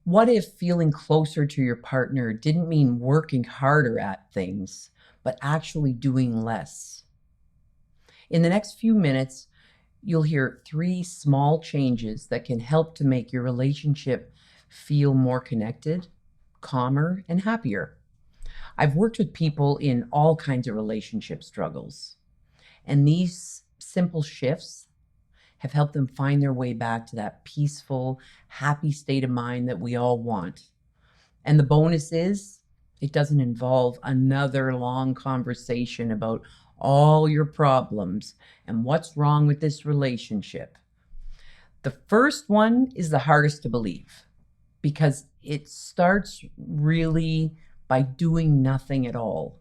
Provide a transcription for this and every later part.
What if feeling closer to your partner didn't mean working harder at things, but actually doing less? In the next few minutes, you'll hear 3 small changes that can help to make your relationship feel more connected, calmer, and happier. I've worked with people in all kinds of relationship struggles, and these simple shifts have helped them find their way back to that peaceful, happy state of mind that we all want. And the bonus is, it doesn't involve another long conversation about all your problems and what's wrong with this relationship. The first one is the hardest to believe because it starts really by doing nothing at all.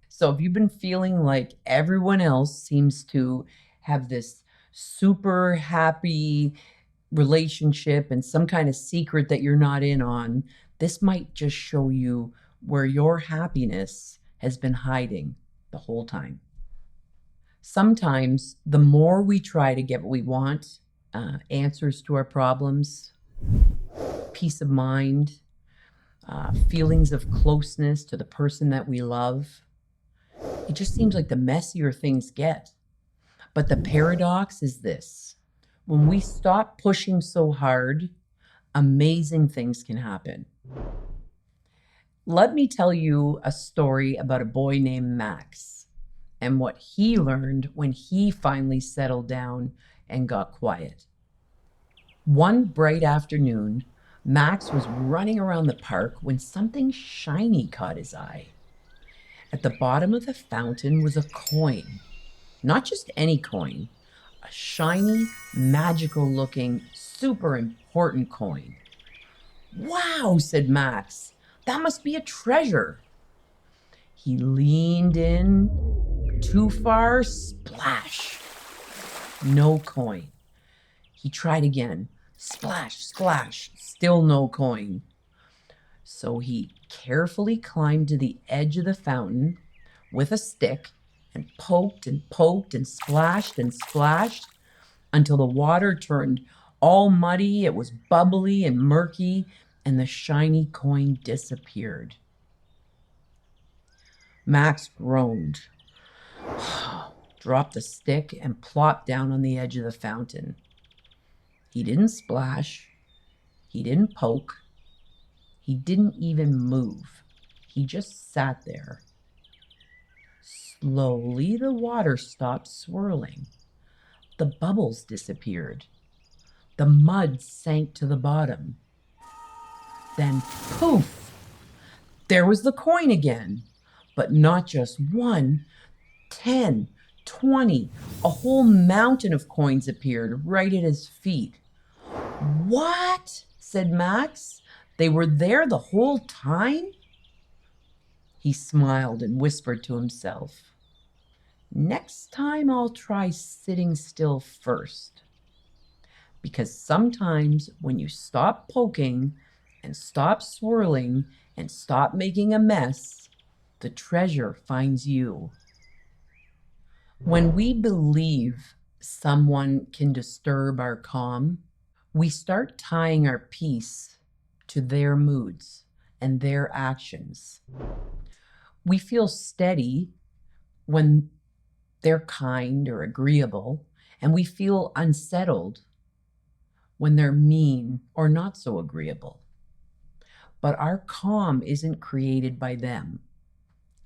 So if you've been feeling like everyone else seems to have this super happy relationship and some kind of secret that you're not in on, this might just show you where your happiness has been hiding the whole time. Sometimes the more we try to get what we want, answers to our problems, peace of mind, feelings of closeness to the person that we love, it just seems like the messier things get. But the paradox is this: when we stop pushing so hard, amazing things can happen. Let me tell you a story about a boy named Max and what he learned when he finally settled down and got quiet. One bright afternoon, Max was running around the park when something shiny caught his eye. At the bottom of the fountain was a coin. Not just any coin, a shiny, magical looking, super important coin. "Wow," said Max, "that must be a treasure." He leaned in, too far, splash. No coin. He tried again, splash, splash, still no coin. So he carefully climbed to the edge of the fountain with a stick and poked and splashed until the water turned all muddy, it was bubbly and murky, and the shiny coin disappeared. Max groaned, dropped the stick, and plopped down on the edge of the fountain. He didn't splash. He didn't poke. He didn't even move. He just sat there. Slowly, the water stopped swirling. The bubbles disappeared. The mud sank to the bottom. Then, poof! There was the coin again. But not just one, 10, 20, a whole mountain of coins appeared right at his feet. "What?" said Max. "They were there the whole time?" He smiled and whispered to himself, "Next time I'll try sitting still first." Because sometimes when you stop poking and stop swirling and stop making a mess, the treasure finds you. When we believe someone can disturb our calm, we start tying our peace to their moods and their actions. We feel steady when they're kind or agreeable, and we feel unsettled when they're mean or not so agreeable. But our calm isn't created by them.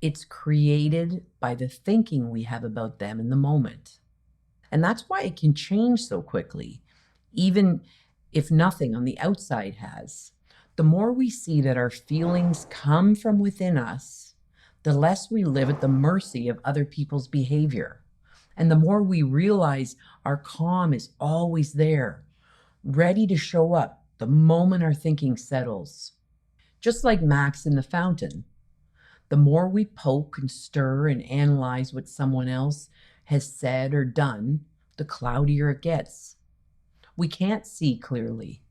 It's created by the thinking we have about them in the moment. And that's why it can change so quickly, even if nothing on the outside has. The more we see that our feelings come from within us, the less we live at the mercy of other people's behavior. And the more we realize our calm is always there, ready to show up the moment our thinking settles. Just like Max in the fountain. The more we poke and stir and analyze what someone else has said or done, the cloudier it gets. We can't see clearly.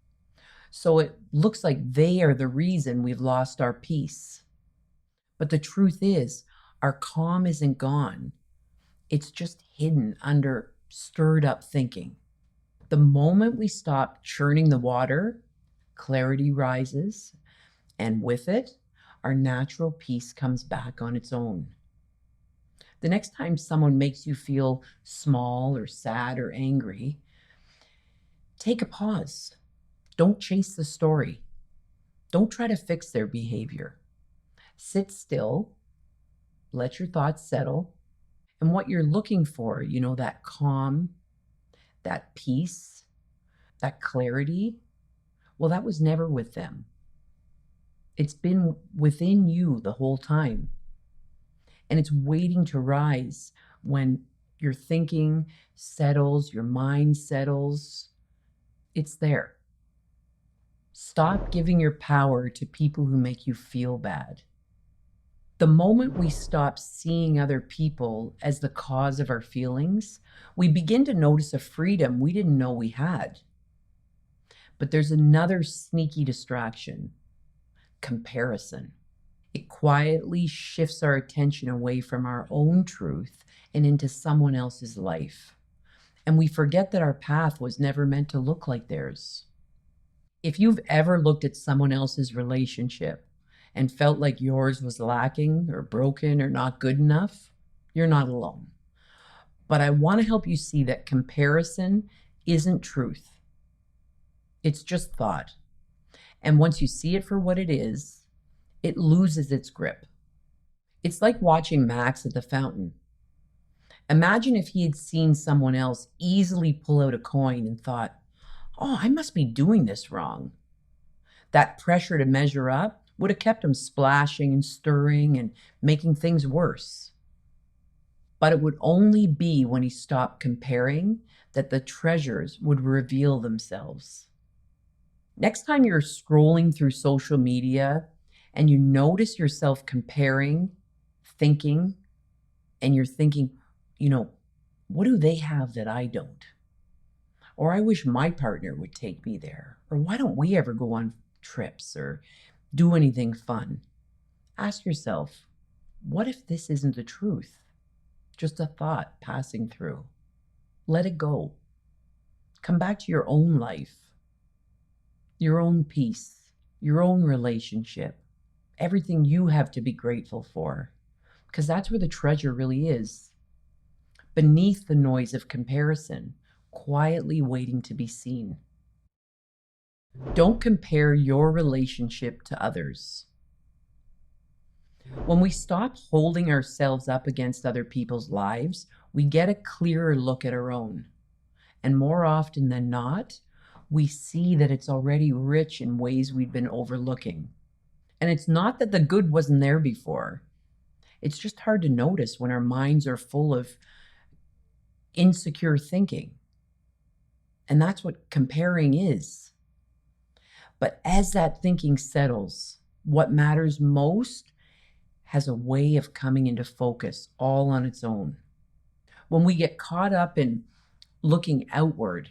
So it looks like they are the reason we've lost our peace. But the truth is, our calm isn't gone. It's just hidden under stirred up thinking. The moment we stop churning the water clarity rises, and with it, our natural peace comes back on its own. The next time someone makes you feel small or sad or angry, take a pause. Don't chase the story. Don't try to fix their behavior. Sit still, let your thoughts settle, and what you're looking for, that calm, that peace, that clarity, well, that was never with them. It's been within you the whole time. And it's waiting to rise when your thinking settles, your mind settles. It's there. Stop giving your power to people who make you feel bad. The moment we stop seeing other people as the cause of our feelings, we begin to notice a freedom we didn't know we had. But there's another sneaky distraction: comparison. It quietly shifts our attention away from our own truth and into someone else's life. And we forget that our path was never meant to look like theirs. If you've ever looked at someone else's relationship and felt like yours was lacking or broken or not good enough, you're not alone. But I want to help you see that comparison isn't truth. It's just thought. And once you see it for what it is, it loses its grip. It's like watching Max at the fountain. Imagine if he had seen someone else easily pull out a coin and thought, "Oh, I must be doing this wrong." That pressure to measure up would have kept him splashing and stirring and making things worse. But it would only be when he stopped comparing that the treasures would reveal themselves. Next time you're scrolling through social media and you notice yourself comparing, thinking, and you're thinking, what do they have that I don't? Or I wish my partner would take me there. Or why don't we ever go on trips or do anything fun? Ask yourself, what if this isn't the truth? Just a thought passing through. Let it go. Come back to your own life, your own peace, your own relationship, everything you have to be grateful for, because that's where the treasure really is. Beneath the noise of comparison, quietly waiting to be seen. Don't compare your relationship to others. When we stop holding ourselves up against other people's lives, we get a clearer look at our own. And more often than not, we see that it's already rich in ways we've been overlooking. And it's not that the good wasn't there before. It's just hard to notice when our minds are full of insecure thinking. And that's what comparing is. But as that thinking settles, what matters most has a way of coming into focus all on its own. When we get caught up in looking outward,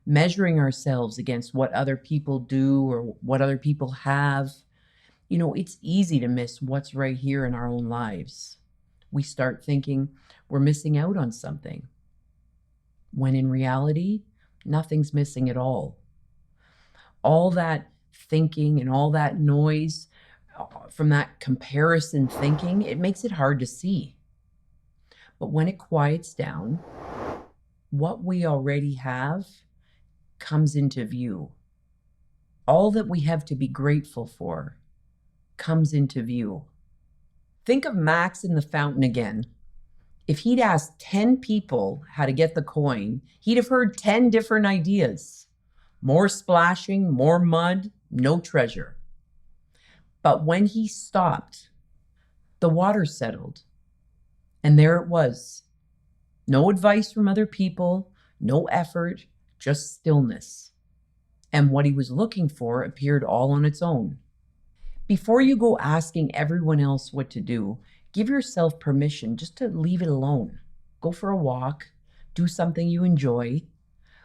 measuring ourselves against what other people do or what other people have, it's easy to miss what's right here in our own lives. We start thinking we're missing out on something, when in reality, nothing's missing at all. All that thinking and all that noise from that comparison thinking, it makes it hard to see. But when it quiets down, what we already have comes into view. All that we have to be grateful for comes into view. Think of Max in the fountain again. If he'd asked 10 people how to get the coin, he'd have heard 10 different ideas. More splashing, more mud, no treasure. But when he stopped, the water settled. And there it was. No advice from other people, no effort, just stillness. And what he was looking for appeared all on its own. Before you go asking everyone else what to do, give yourself permission just to leave it alone. Go for a walk, do something you enjoy.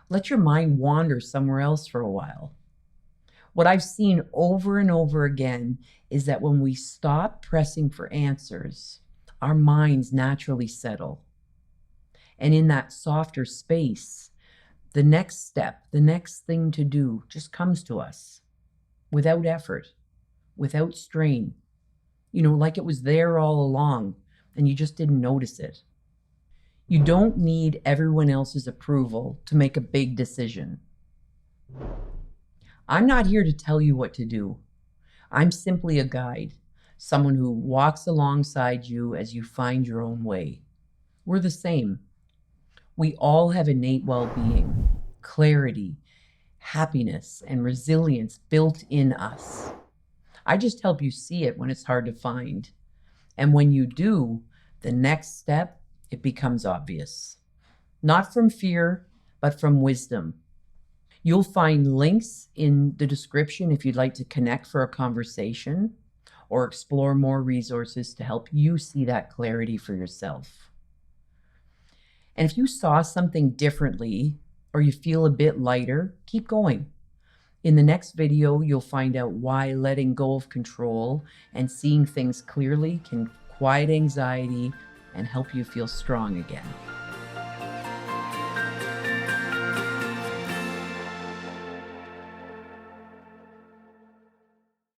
Let your mind wander somewhere else for a while. What I've seen over and over again is that when we stop pressing for answers, our minds naturally settle. And in that softer space, the next step, the next thing to do just comes to us. without effort, without strain, like it was there all along and you just didn't notice it. You don't need everyone else's approval to make a big decision. I'm not here to tell you what to do. I'm simply a guide, someone who walks alongside you as you find your own way. We're the same. We all have innate well-being, clarity, happiness, and resilience built in us. I just help you see it when it's hard to find. And when you do, the next step, it becomes obvious. Not from fear, but from wisdom. You'll find links in the description if you'd like to connect for a conversation or explore more resources to help you see that clarity for yourself. And if you saw something differently or you feel a bit lighter, keep going. In the next video, you'll find out why letting go of control and seeing things clearly can quiet anxiety and help you feel strong again.